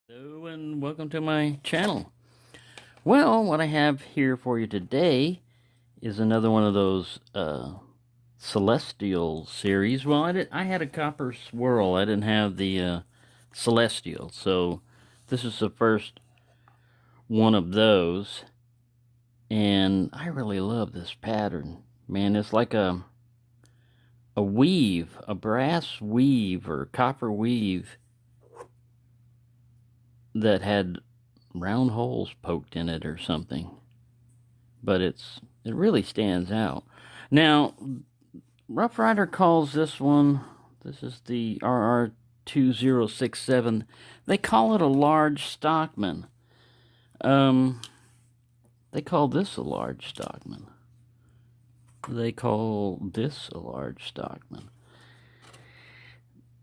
Hello and welcome to my channel. Well, what I have here for you today is another one of those Celestial series. Well, I had a copper swirl. I didn't have the Celestial, so this is the first one of those, and I really love this pattern. Man, it's like a weave, a brass weave or copper weave that had round holes poked in it or something, but it really stands out. Now, Rough Rider calls this one, this is the RR2067, they call it a Large Stockman. They call this a Large Stockman. They call this a Large Stockman.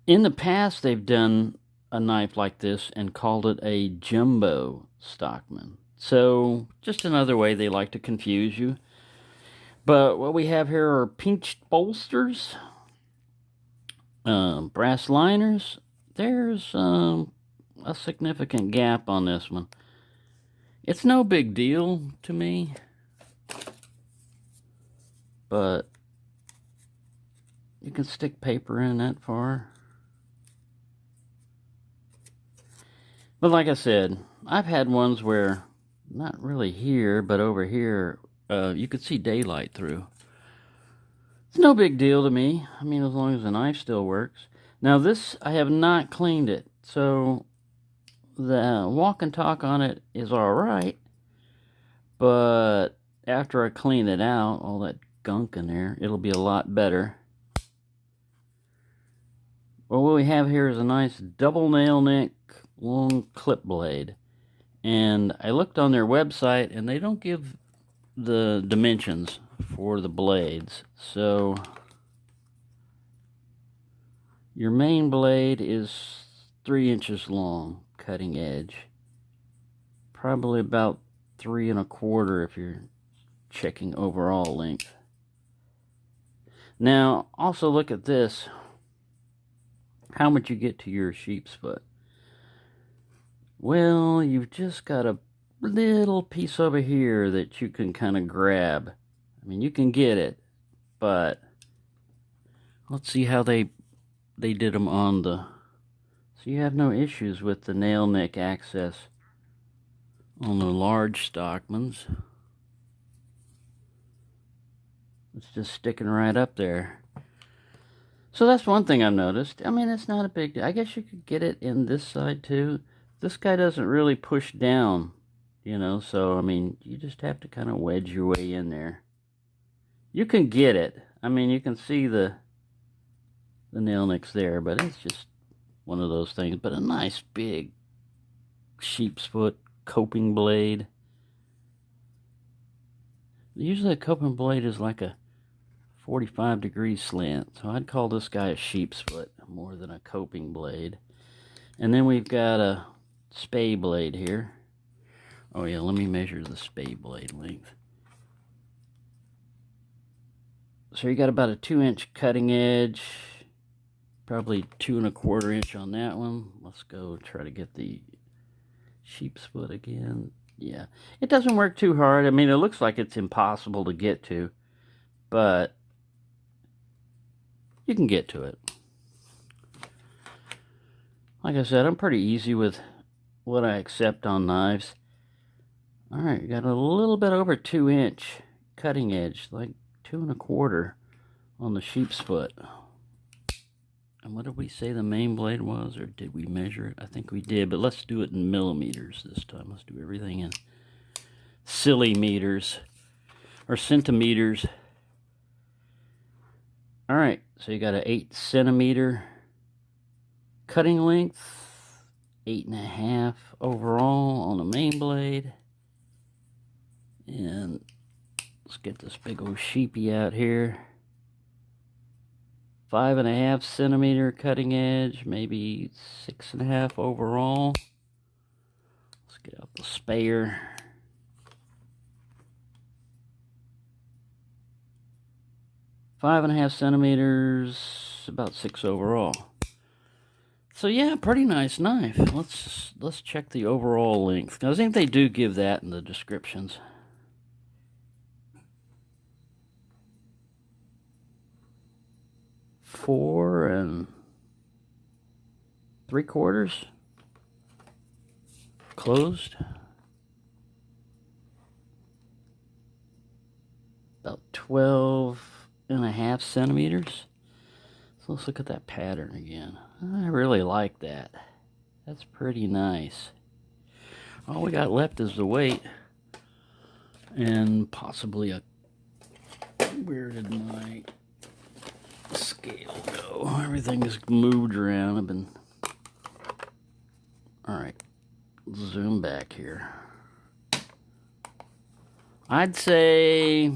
In the past, they've done a knife like this and called it a Jumbo Stockman. So, just another way they like to confuse you. But what we have here are pinched bolsters, brass liners. There's a significant gap on this one. It's no big deal to me, but you can stick paper in that far. But like I said, I've had ones where, not really here, but over here, you could see daylight through. It's no big deal to me. I mean, as long as the knife still works. Now this, I have not cleaned it, so the walk and talk on it is alright. But after I clean it out, all that gunk in there, it'll be a lot better. Well, what we have here is a nice double nail neck long clip blade, and I looked on their website and they don't give the dimensions for the blades. So your main blade is 3 inches long, cutting edge, probably about 3 1/4 if you're checking overall length. Now also look at this, how would you get to your sheep's foot? Well, you've just got a little piece over here that you can kind of grab. I mean, you can get it, but let's see how they did them on the... So you have no issues with the nail neck access on the Large Stockmans. It's just sticking right up there. So that's one thing I've noticed. I mean, it's not a big deal. I guess you could get it in this side too. This guy doesn't really push down, you know, so I mean, you just have to kind of wedge your way in there. You can get it. I mean, you can see the nail nicks there, but it's just one of those things. But a nice big sheep's foot coping blade. Usually a coping blade is like a 45-degree slant, so I'd call this guy a sheep's foot more than a coping blade. And then we've got a spay blade here. Oh yeah, let me measure the spay blade length. So you got about a 2-inch cutting edge, probably 2 1/4 inch on that one. Let's go try to get the sheep's foot again. Yeah, it doesn't work too hard. I mean, it looks like it's impossible to get to, but you can get to it. Like I said, I'm pretty easy with what I accept on knives. Alright, got a little bit over 2-inch cutting edge, like 2 1/4 on the sheep's foot. And what did we say the main blade was, or did we measure it? I think we did, but let's do it in millimeters this time. Let's do everything in silly meters, or centimeters. Alright, so you got an 8 centimeter cutting length, 8.5 overall on the main blade. And let's get this big old sheepy out here. 5.5 centimeter cutting edge, maybe 6.5 overall. Let's get out the spare. Five and a half centimeters, about 6 overall. So yeah, pretty nice knife. Let's check the overall length. I think they do give that in the descriptions. 4 3/4 closed. About 12.5 centimeters. So let's look at that pattern again. I really like that. That's pretty nice. All we got left is the weight and possibly a... Where did my scale go? Everything is moved around. I've been... Alright, zoom back here. I'd say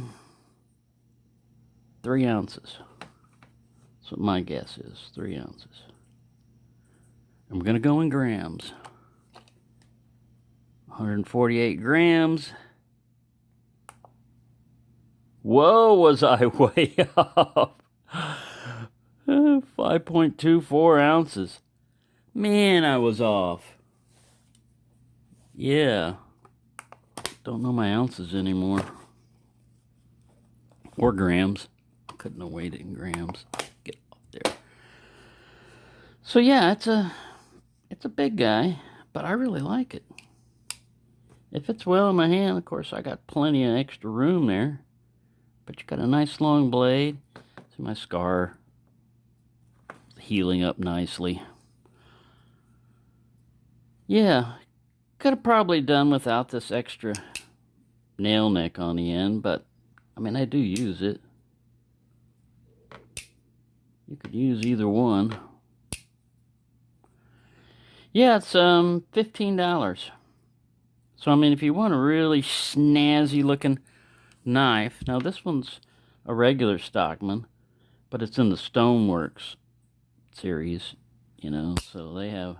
3 ounces. That's what my guess is, 3 ounces. I'm going to go in grams. 148 grams. Whoa, was I way off. 5.24 ounces. Man, I was off. Yeah. Don't know my ounces anymore. Or grams. Couldn't have weighed it in grams. Get up there. So yeah, it's a big guy, but I really like it. It fits well in my hand. Of course, I got plenty of extra room there. But you got a nice long blade. See my scar healing up nicely. Yeah, could have probably done without this extra nail neck on the end, but I mean, I do use it. You could use either one. Yeah, it's $15. So I mean, if you want a really snazzy looking knife, now this one's a regular Stockman, but it's in the Stoneworks series, you know, so they have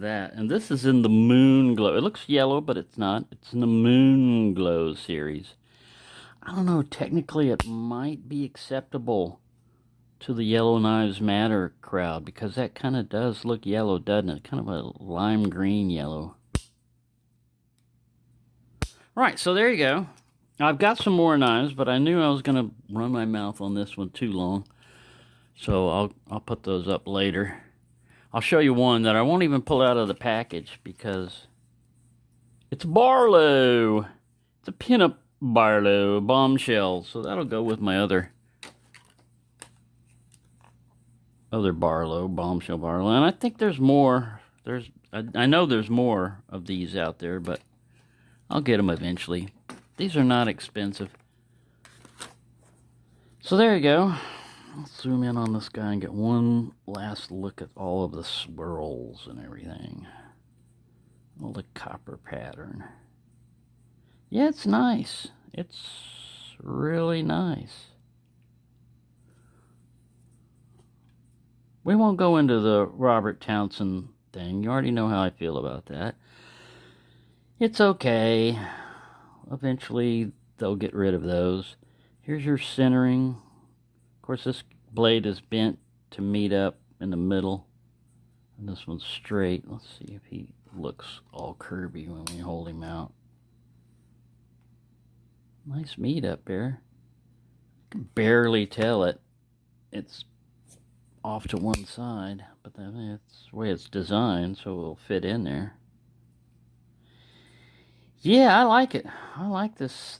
that, and this is in the Moon Glow. It looks yellow, but it's not. It's in the Moon Glow series. I don't know, technically it might be acceptable to the Yellow Knives Matter crowd, because that kind of does look yellow, doesn't it? Kind of a lime green yellow. Right, so there you go. I've got some more knives, but I knew I was going to run my mouth on this one too long. So I'll put those up later. I'll show you one that I won't even pull out of the package because it's Barlow. It's a pinup Barlow bombshell. So that'll go with my other Barlow, bombshell Barlow. And I think there's more. I know there's more of these out there, but I'll get them eventually. These are not expensive. So there you go. Let's zoom in on this guy and get one last look at all of the swirls and everything. All the copper pattern. Yeah, it's nice. It's really nice. We won't go into the Robert Townsend thing. You already know how I feel about that. It's okay. Eventually, they'll get rid of those. Here's your centering. Of course, this blade is bent to meet up in the middle. And this one's straight. Let's see if he looks all curvy when we hold him out. Nice meet up there. You can barely tell it. It's off to one side, but that's the way it's designed, so it'll fit in there. Yeah, I like it. I like this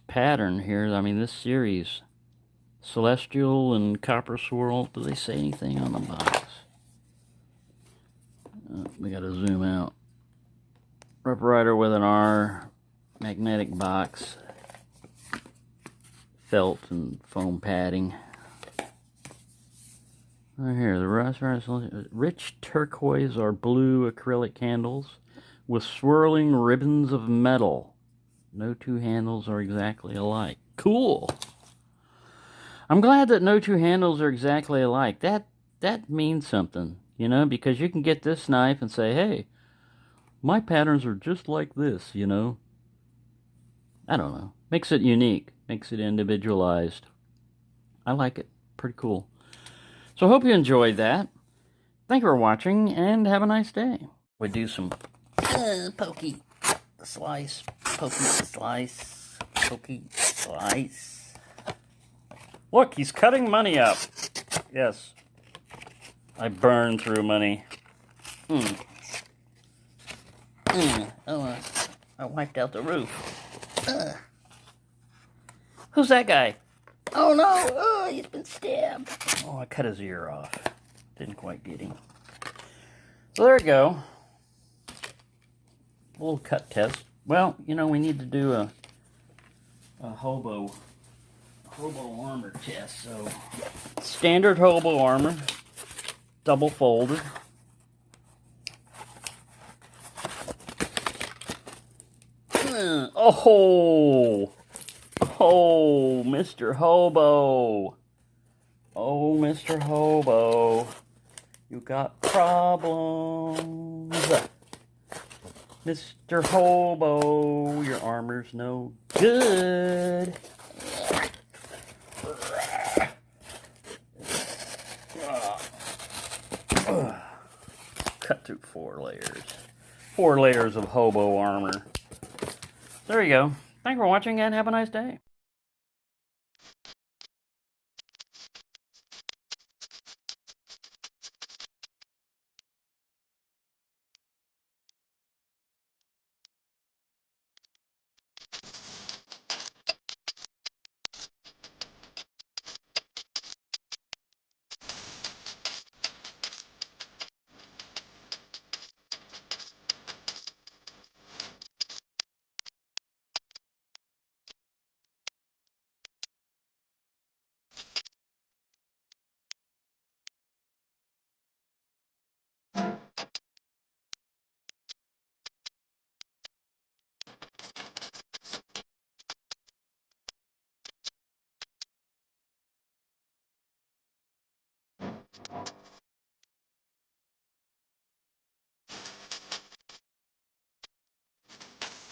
pattern here. I mean, this series, Celestial and Copper Swirl. Do they say anything on the box? We got to zoom out. Rough Ryder with an R, magnetic box, felt and foam padding. Right here, the rich turquoise or blue acrylic handles with swirling ribbons of metal. No two handles are exactly alike. Cool. I'm glad that no two handles are exactly alike. That means something, you know, because you can get this knife and say, hey, my patterns are just like this, you know. I don't know. Makes it unique. Makes it individualized. I like it. Pretty cool. So I hope you enjoyed that. Thank you for watching, and have a nice day. We do some pokey slice, pokey slice, pokey slice. Look, he's cutting money up. Yes, I burn through money. Oh, I wiped out the roof. Who's that guy? Oh no! Oh, he's been stabbed. Oh, I cut his ear off. Didn't quite get him. So there we go. A little cut test. Well, you know, we need to do a hobo armor test. So standard hobo armor, double folded. Oh, Mr. Hobo. Oh, Mr. Hobo. You got problems. Mr. Hobo, your armor's no good. Cut through 4 layers. 4 layers of hobo armor. There you go. Thanks for watching and have a nice day.